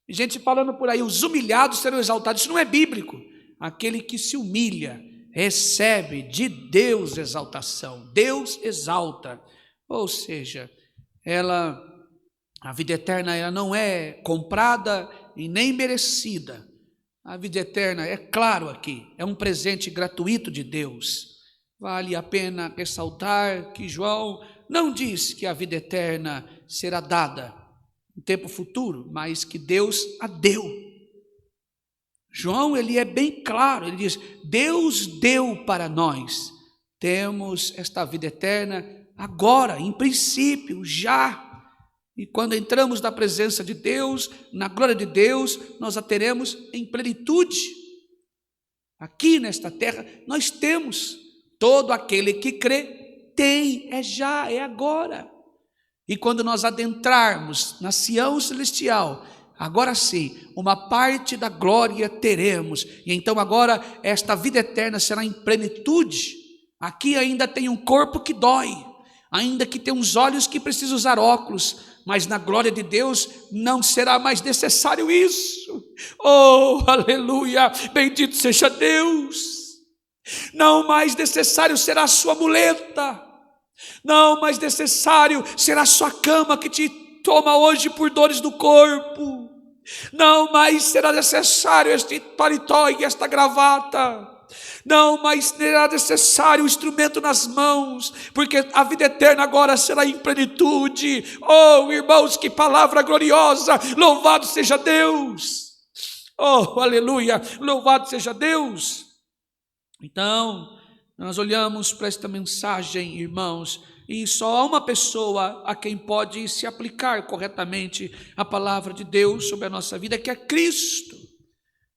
Gente falando por aí, os humilhados serão exaltados. Isso não é bíblico. Aquele que se humilha recebe de Deus exaltação. Deus exalta. Ou seja, a vida eterna, ela não é comprada e nem merecida. A vida eterna, é claro aqui, é um presente gratuito de Deus. Vale a pena ressaltar que João não diz que a vida eterna será dada no tempo futuro, mas que Deus a deu. João, ele é bem claro, ele diz, Deus deu para nós. Temos esta vida eterna agora, em princípio, já. E quando entramos na presença de Deus, na glória de Deus, nós a teremos em plenitude. Aqui nesta terra, nós temos. Todo aquele que crê, tem, é já, é agora. E quando nós adentrarmos na Sião celestial, agora sim, uma parte da glória teremos. E então agora, esta vida eterna será em plenitude. Aqui ainda tem um corpo que dói, ainda que tem uns olhos que precisam usar óculos, mas na glória de Deus não será mais necessário isso. Oh, aleluia, bendito seja Deus. Não mais necessário será a sua muleta, não mais necessário será a sua cama que te toma hoje por dores do corpo, não mais será necessário este paletó e esta gravata, não mais será necessário o instrumento nas mãos, porque a vida eterna agora será em plenitude. Oh, irmãos, que palavra gloriosa, louvado seja Deus. Oh, aleluia, louvado seja Deus. Então, nós olhamos para esta mensagem, irmãos, e só há uma pessoa a quem pode se aplicar corretamente a palavra de Deus sobre a nossa vida, que é Cristo.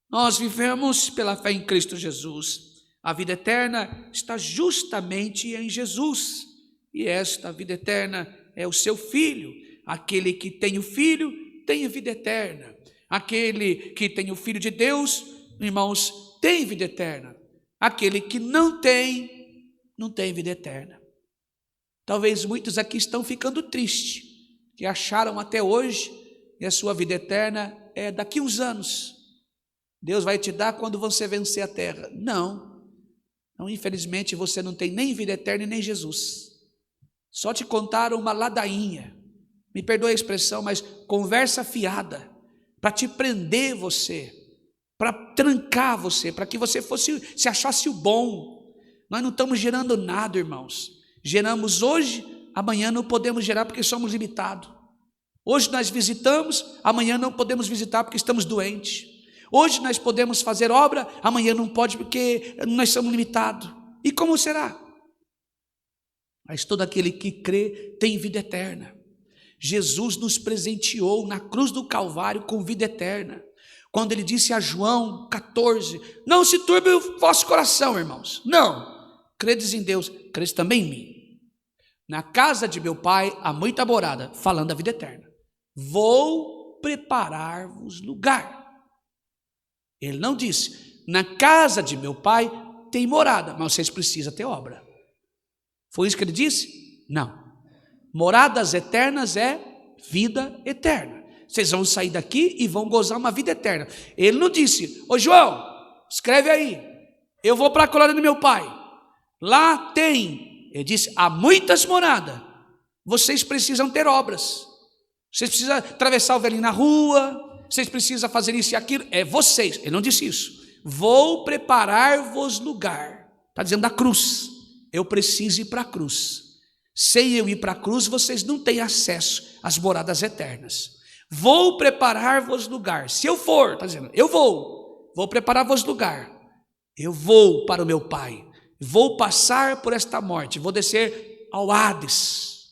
Nós vivemos pela fé em Cristo Jesus. A vida eterna está justamente em Jesus. e esta vida eterna é o seu Filho. Aquele que tem o Filho tem a vida eterna. Aquele que tem o Filho de Deus, irmãos, tem vida eterna. Aquele que não tem vida eterna. Talvez muitos aqui estão ficando tristes, que acharam até hoje que a sua vida eterna é daqui uns anos. Deus vai te dar quando você vencer a terra. Não, infelizmente você não tem nem vida eterna e nem Jesus. Só te contaram uma ladainha, me perdoe a expressão, mas conversa fiada, para te prender você, para trancar você, para que você se achasse o bom. Nós não estamos gerando nada, irmãos. Geramos hoje, amanhã não podemos gerar porque somos limitados. Hoje nós visitamos, amanhã não podemos visitar porque estamos doentes. Hoje nós podemos fazer obra, amanhã não pode porque nós somos limitados. E como será? Mas todo aquele que crê tem vida eterna. Jesus nos presenteou na cruz do Calvário com vida eterna. Quando ele disse a João 14, não se turbe o vosso coração, irmãos. Não, credes em Deus, credes também em mim. Na casa de meu pai há muita morada, falando da vida eterna. Vou preparar-vos lugar. Ele não disse, na casa de meu pai tem morada, mas vocês precisam ter obra. Foi isso que ele disse? Não. Moradas eternas é vida eterna. Vocês vão sair daqui e vão gozar uma vida eterna. Ele não disse, ô João, escreve aí, eu vou para a colônia do meu pai. Lá tem, ele disse, há muitas moradas. Vocês precisam ter obras. Vocês precisam atravessar o velhinho na rua. Vocês precisam fazer isso e aquilo. É vocês. Ele não disse isso. Vou preparar-vos lugar. Está dizendo da cruz. Eu preciso ir para a cruz. Sem eu ir para a cruz, vocês não têm acesso às moradas eternas. Vou preparar-vos lugar. Se eu for, está dizendo, eu vou preparar-vos lugar. Eu vou para o meu Pai. Vou passar por esta morte. Vou descer ao Hades.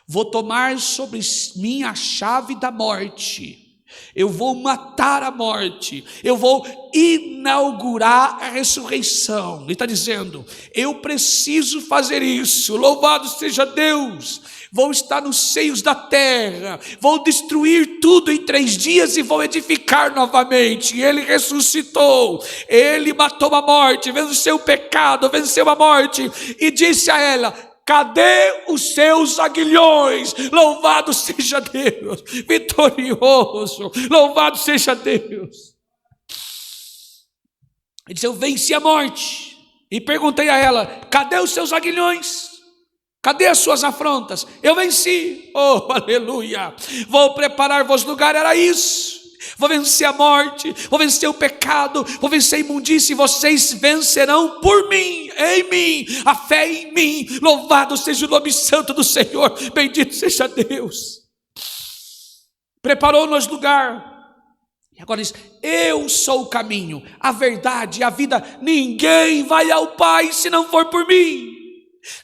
Vou tomar sobre mim a chave da morte. Eu vou matar a morte, eu vou inaugurar a ressurreição. Ele está dizendo, eu preciso fazer isso, louvado seja Deus. Vou estar nos seios da terra, vou destruir tudo em 3 dias e vou edificar novamente. Ele ressuscitou, ele matou a morte, venceu o pecado, venceu a morte e disse a ela, cadê os seus aguilhões? Louvado seja Deus, vitorioso, louvado seja Deus. Ele disse, eu venci a morte. E perguntei a ela, cadê os seus aguilhões? Cadê as suas afrontas? Eu venci, oh aleluia. Vou preparar-vos lugar, era isso. Vou vencer a morte, vou vencer o pecado, vou vencer a imundície, e vocês vencerão por mim, em mim, a fé em mim. Louvado seja o nome santo do Senhor, bendito seja Deus. Preparou-nos lugar. E agora diz, eu sou o caminho, a verdade e a vida. Ninguém vai ao Pai se não for por mim.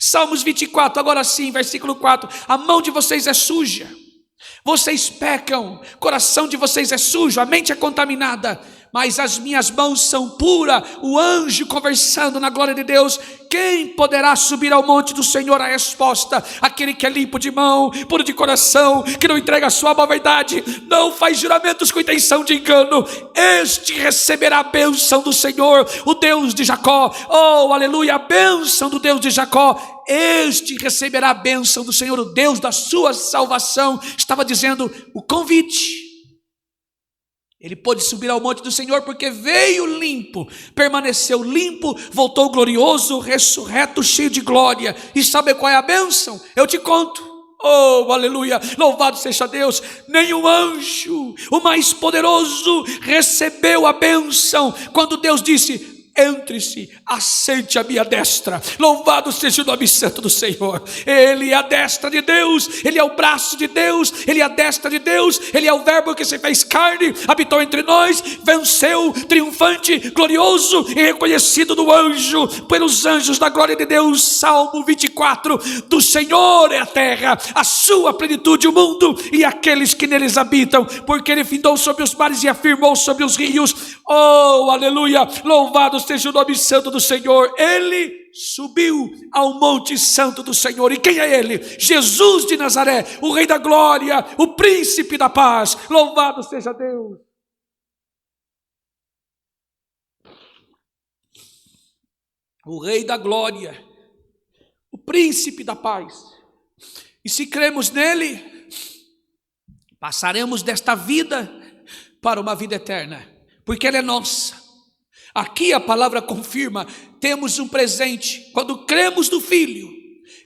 Salmos 24, agora sim, versículo 4. A mão de vocês é suja. Vocês pecam, o coração de vocês é sujo, a mente é contaminada, mas as minhas mãos são puras. O anjo conversando na glória de Deus. Quem poderá subir ao monte do Senhor? A resposta, aquele que é limpo de mão, puro de coração, que não entrega a sua má verdade, não faz juramentos com intenção de engano, este receberá a bênção do Senhor, o Deus de Jacó. Oh, aleluia, a bênção do Deus de Jacó. Este receberá a bênção do Senhor, o Deus da sua salvação. Estava dizendo o convite. Ele pôde subir ao monte do Senhor porque veio limpo, permaneceu limpo, voltou glorioso, ressurreto, cheio de glória. E sabe qual é a bênção? Eu te conto. Oh, aleluia, louvado seja Deus. Nenhum anjo, o mais poderoso, recebeu a bênção quando Deus disse, entre-se, assente a minha destra. Louvado seja o nome santo do Senhor. Ele é a destra de Deus, ele é o braço de Deus, ele é a destra de Deus, ele é o verbo que se fez carne, habitou entre nós, venceu, triunfante, glorioso e reconhecido do anjo, pelos anjos da glória de Deus. Salmo 24, do Senhor é a terra, a sua plenitude, o mundo e aqueles que neles habitam, porque ele findou sobre os mares e afirmou sobre os rios. Oh, aleluia, louvado seja o nome santo do Senhor. Ele subiu ao Monte Santo do Senhor. E quem é ele? Jesus de Nazaré, o Rei da Glória, o Príncipe da Paz. Louvado seja Deus. O Rei da Glória, o Príncipe da Paz. E se cremos nele, passaremos desta vida para uma vida eterna, porque ele é nossa. Aqui a palavra confirma, temos um presente. Quando cremos no Filho,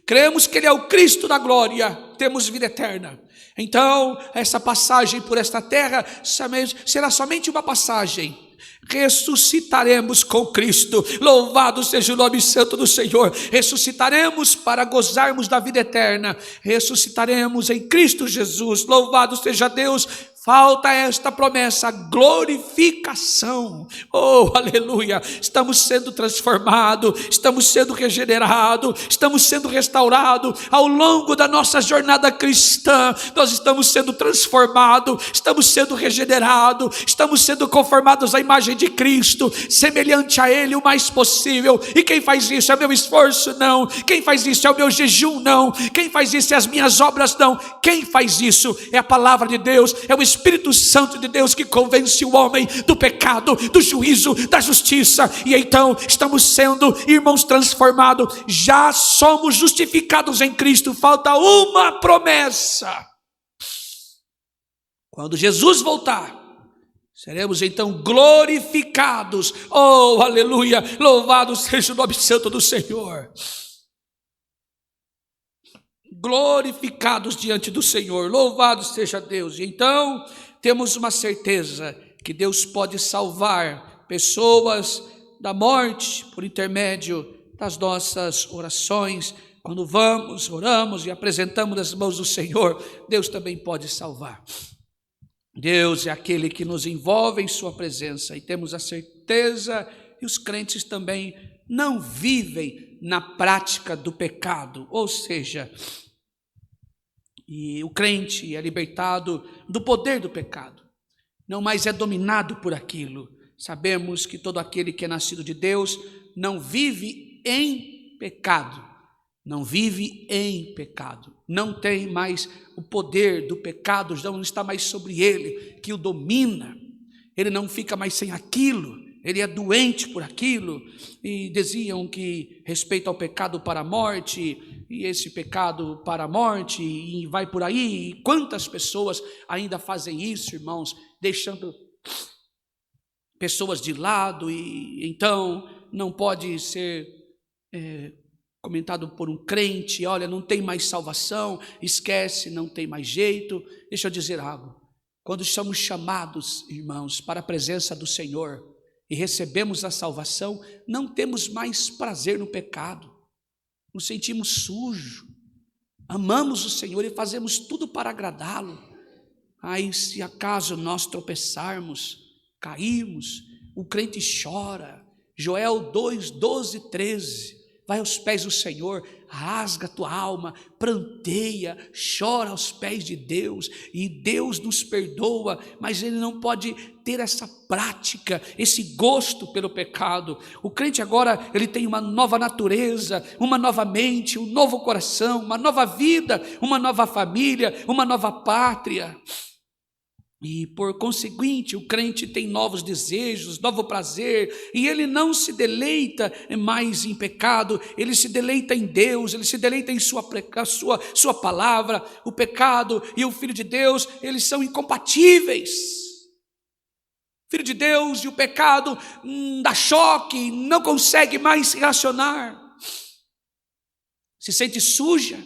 cremos que ele é o Cristo da glória, temos vida eterna. Então, essa passagem por esta terra será somente uma passagem. Ressuscitaremos com Cristo. Louvado seja o nome santo do Senhor. Ressuscitaremos para gozarmos da vida eterna. Ressuscitaremos em Cristo Jesus. Louvado seja Deus. Falta esta promessa, glorificação. Oh, aleluia. Estamos sendo transformados, estamos sendo regenerados, estamos sendo restaurados. Ao longo da nossa jornada cristã, nós estamos sendo transformados, estamos sendo regenerados, estamos sendo conformados à imagem de Cristo, semelhante a Ele o mais possível. E quem faz isso é o meu esforço? Não. Quem faz isso é o meu jejum? Não. Quem faz isso é as minhas obras? Não. Quem faz isso é a palavra de Deus, é o Espírito Santo de Deus que convence o homem do pecado, do juízo, da justiça. E então estamos sendo, irmãos, transformados. Já somos justificados em Cristo. Falta uma promessa. Quando Jesus voltar, seremos então glorificados. Oh, aleluia, louvado seja o nome santo do Senhor. Glorificados diante do Senhor, louvado seja Deus. E então temos uma certeza que Deus pode salvar pessoas da morte por intermédio das nossas orações. Quando vamos, oramos e apresentamos nas mãos do Senhor, Deus também pode salvar. Deus é aquele que nos envolve em sua presença, e temos a certeza, e os crentes também não vivem na prática do pecado, ou seja, e o crente é libertado do poder do pecado, não mais é dominado por aquilo. Sabemos que todo aquele que é nascido de Deus não vive em pecado, não vive em pecado, não tem mais o poder do pecado, não está mais sobre ele, que o domina, ele não fica mais sem aquilo. Ele é doente por aquilo, e diziam que respeito ao pecado para a morte, e esse pecado para a morte, e vai por aí. E quantas pessoas ainda fazem isso, irmãos, deixando pessoas de lado, e então não pode ser comentado por um crente: olha, não tem mais salvação, esquece, não tem mais jeito. Deixa eu dizer algo, quando somos chamados, irmãos, para a presença do Senhor, e recebemos a salvação, não temos mais prazer no pecado, nos sentimos sujos, amamos o Senhor e fazemos tudo para agradá-lo. Aí, se acaso nós tropeçarmos, cairmos, o crente chora. Joel 2, 12, 13, vai aos pés do Senhor, rasga a tua alma, pranteia, chora aos pés de Deus, e Deus nos perdoa, mas ele não pode ter essa prática, esse gosto pelo pecado. O crente agora, ele tem uma nova natureza, uma nova mente, um novo coração, uma nova vida, uma nova família, uma nova pátria. E por conseguinte, o crente tem novos desejos, novo prazer, e ele não se deleita mais em pecado, ele se deleita em Deus, ele se deleita em sua palavra. O pecado e o Filho de Deus, eles são incompatíveis. O Filho de Deus e o pecado dá choque, não consegue mais se relacionar, se sente sujo,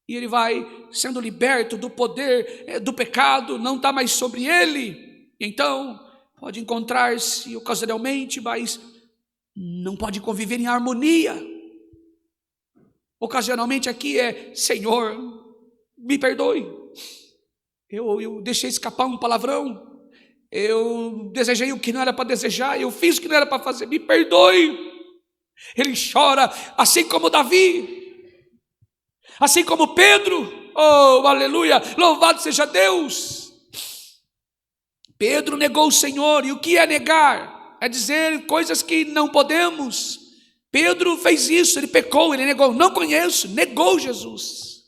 e ele vai sendo liberto do poder do pecado, não está mais sobre ele. Então, pode encontrar-se ocasionalmente, mas não pode conviver em harmonia. Ocasionalmente aqui é: Senhor, me perdoe, eu deixei escapar um palavrão, eu desejei o que não era para desejar, eu fiz o que não era para fazer, me perdoe. Ele chora, assim como Davi, assim como Pedro. Oh, aleluia, louvado seja Deus. Pedro negou o Senhor, e o que é negar? É dizer coisas que não podemos, Pedro fez isso, ele pecou, ele negou, não conheço, negou Jesus.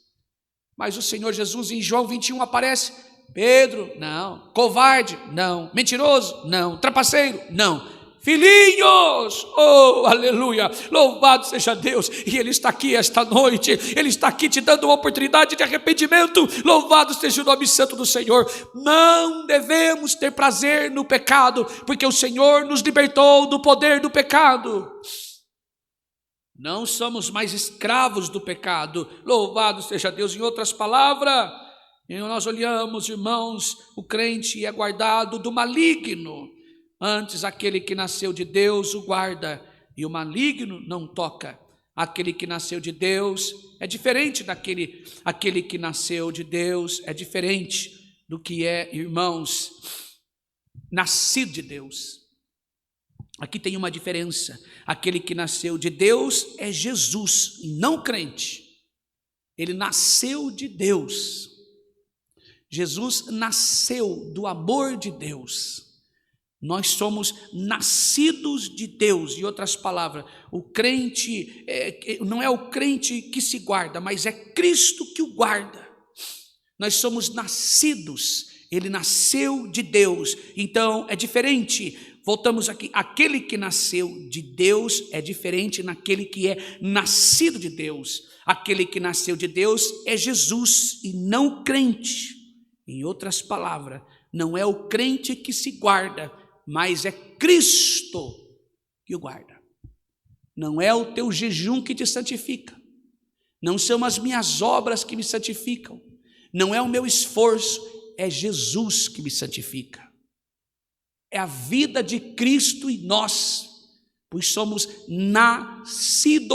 Mas o Senhor Jesus em João 21 aparece: Pedro, não. Covarde, não. Mentiroso, não. Trapaceiro, não. Filhinhos, oh, aleluia, louvado seja Deus. E Ele está aqui esta noite, Ele está aqui te dando uma oportunidade de arrependimento. Louvado seja o nome santo do Senhor. Não devemos ter prazer no pecado, porque o Senhor nos libertou do poder do pecado. Não somos mais escravos do pecado. Louvado seja Deus. Em outras palavras, nós olhamos, irmãos, o crente é guardado do maligno. Antes, aquele que nasceu de Deus o guarda, e o maligno não toca. Aquele que nasceu de Deus é diferente aquele que nasceu de Deus é diferente do que é, irmãos, nascido de Deus. Aqui tem uma diferença. Aquele que nasceu de Deus é Jesus, e não crente. Ele nasceu de Deus. Jesus nasceu do amor de Deus. Nós somos nascidos de Deus. Em outras palavras, o crente não é o crente que se guarda, mas é Cristo que o guarda. Nós somos nascidos, ele nasceu de Deus, então é diferente. Voltamos aqui, aquele que nasceu de Deus é diferente naquele que é nascido de Deus. Aquele que nasceu de Deus é Jesus e não o crente. Em outras palavras, não é o crente que se guarda, mas é Cristo que o guarda. Não é o teu jejum que te santifica, não são as minhas obras que me santificam, não é o meu esforço, é Jesus que me santifica. É a vida de Cristo em nós, pois somos nascidos.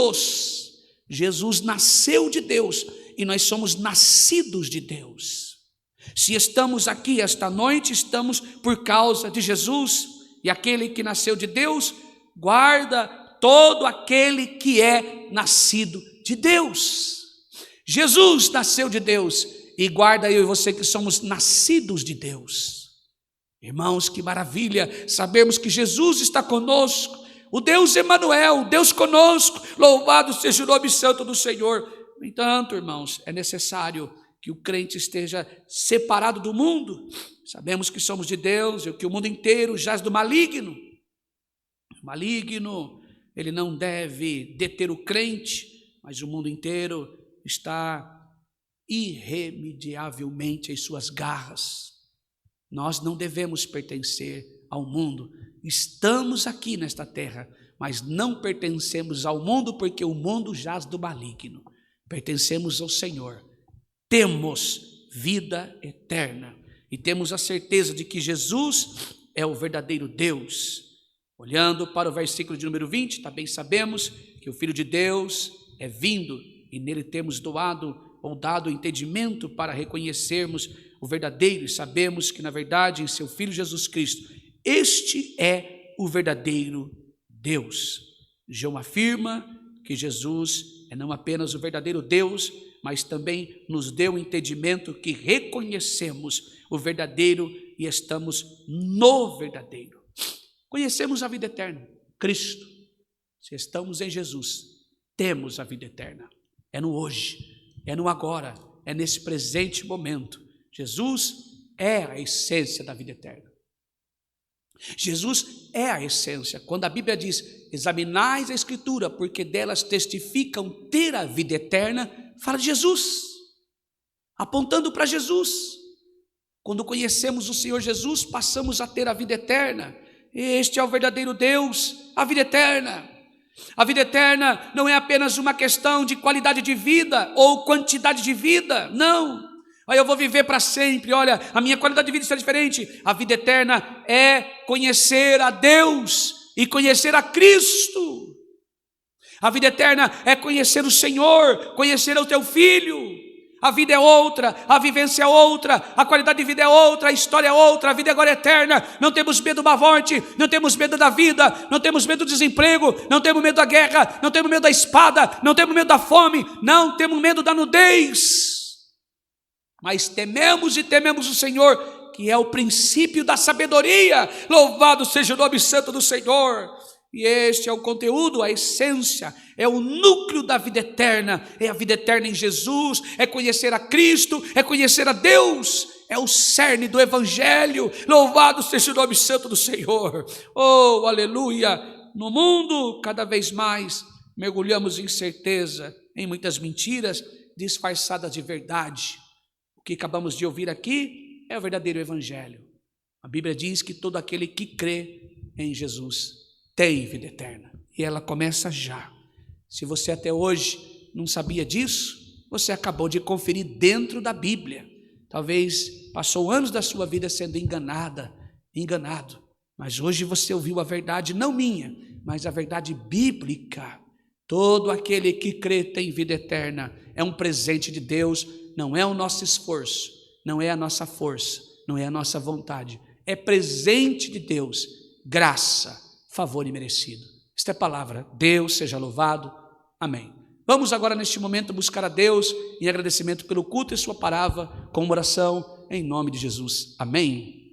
Jesus nasceu de Deus e nós somos nascidos de Deus. Se estamos aqui esta noite, estamos por causa de Jesus, e aquele que nasceu de Deus guarda todo aquele que é nascido de Deus. Jesus nasceu de Deus e guarda eu e você que somos nascidos de Deus. Irmãos, que maravilha sabermos que Jesus está conosco, o Deus Emanuel, Deus conosco, louvado seja o nome santo do Senhor. No entanto, irmãos, é necessário que o crente esteja separado do mundo. Sabemos que somos de Deus e que o mundo inteiro jaz do maligno. O maligno, ele não deve deter o crente, mas o mundo inteiro está irremediavelmente em suas garras. Nós não devemos pertencer ao mundo. Estamos aqui nesta terra, mas não pertencemos ao mundo, porque o mundo jaz do maligno. Pertencemos ao Senhor. Temos vida eterna e temos a certeza de que Jesus é o verdadeiro Deus. Olhando para o versículo de número 20, também sabemos que o Filho de Deus é vindo e nele temos dado entendimento para reconhecermos o verdadeiro e sabemos que na verdade em seu Filho Jesus Cristo, este é o verdadeiro Deus. João afirma que Jesus é não apenas o verdadeiro Deus, mas também nos deu o entendimento que reconhecemos o verdadeiro e estamos no verdadeiro. Conhecemos a vida eterna, Cristo. Se estamos em Jesus, temos a vida eterna. É no hoje, é no agora, é nesse presente momento. Jesus é a essência da vida eterna. Jesus é a essência. Quando a Bíblia diz, examinais a Escritura, porque delas testificam ter a vida eterna, fala de Jesus, apontando para Jesus. Quando conhecemos o Senhor Jesus, passamos a ter a vida eterna. Este é o verdadeiro Deus, a vida eterna. A vida eterna não é apenas uma questão de qualidade de vida ou quantidade de vida, não. Aí eu vou viver para sempre, olha, a minha qualidade de vida está diferente. A vida eterna é conhecer a Deus e conhecer a Cristo. A vida eterna é conhecer o Senhor, conhecer o teu Filho. A vida é outra, a vivência é outra, a qualidade de vida é outra, a história é outra, a vida agora é eterna. Não temos medo da morte, não temos medo da vida, não temos medo do desemprego, não temos medo da guerra, não temos medo da espada, não temos medo da fome, não temos medo da nudez. Mas tememos e tememos o Senhor, que é o princípio da sabedoria. Louvado seja o nome santo do Senhor. E este é o conteúdo, a essência, é o núcleo da vida eterna, é a vida eterna em Jesus, é conhecer a Cristo, é conhecer a Deus, é o cerne do Evangelho. Louvado seja o nome santo do Senhor. Oh, aleluia! No mundo, cada vez mais, mergulhamos em incerteza, em muitas mentiras disfarçadas de verdade. O que acabamos de ouvir aqui é o verdadeiro Evangelho. A Bíblia diz que todo aquele que crê em Jesus tem vida eterna, e ela começa já. Se você até hoje não sabia disso, você acabou de conferir dentro da Bíblia. Talvez passou anos da sua vida sendo enganado, mas hoje você ouviu a verdade, não minha, mas a verdade bíblica. Todo aquele que crê tem vida eterna, é um presente de Deus, não é o nosso esforço, não é a nossa força, não é a nossa vontade, é presente de Deus, graça, favor imerecido. Esta é a palavra. Deus seja louvado. Amém. Vamos agora neste momento buscar a Deus em agradecimento pelo culto e sua palavra, com oração em nome de Jesus. Amém.